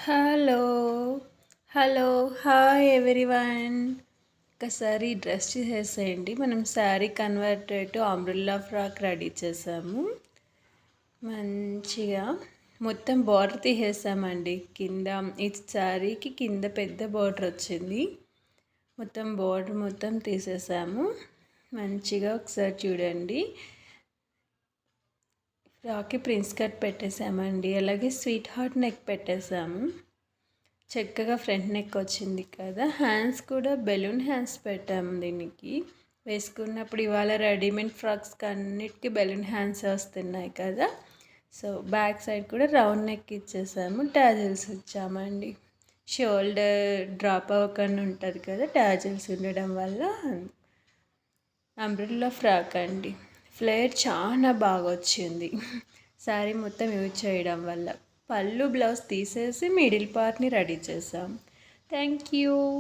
Hello hello hi everyone. ఒకసారి dress చేసేయండి. మనం sari converted to umbrella frock ready చేసాము. మంచిగా మొత్తం బార్డర్ తీసేసామండి. కింద ఈ శారీకి కింద పెద్ద బార్డర్ వచ్చింది. మొత్తం బార్డర్ మొత్తం తీసేసాము. మంచిగా ఒకసారి చూడండి. ఫ్రాక్కి ప్రిన్స్ కట్ పెట్టేసామండి. అలాగే స్వీట్ హార్ట్ నెక్ పెట్టేసాము. చక్కగా ఫ్రంట్ నెక్ వచ్చింది కదా. హ్యాండ్స్ కూడా బెలూన్ హ్యాండ్స్ పెట్టాము. దీనికి వేసుకున్నప్పుడు ఇవాళ రెడీమేడ్ ఫ్రాక్స్ అన్నిటికీ బెలూన్ హ్యాండ్స్ వస్తున్నాయి కదా. సో బ్యాక్ సైడ్ కూడా రౌండ్ నెక్ ఇచ్చేసాము. టాజిల్స్ ఇచ్చామండి. షోల్డర్ డ్రాప్ అవ్వకుండా ఉంటుంది కదా టాజిల్స్ ఉండడం వల్ల. అంబ్రెల్లా ఫ్రాక్ అండి. ఫ్లేర్ చాలా బాగా వచ్చింది శారీ మొత్తం యూజ్ చేయడం వల్ల. పళ్ళు బ్లౌజ్ తీసేసి మిడిల్ పార్ట్ని రెడీ చేసాం. Thank you.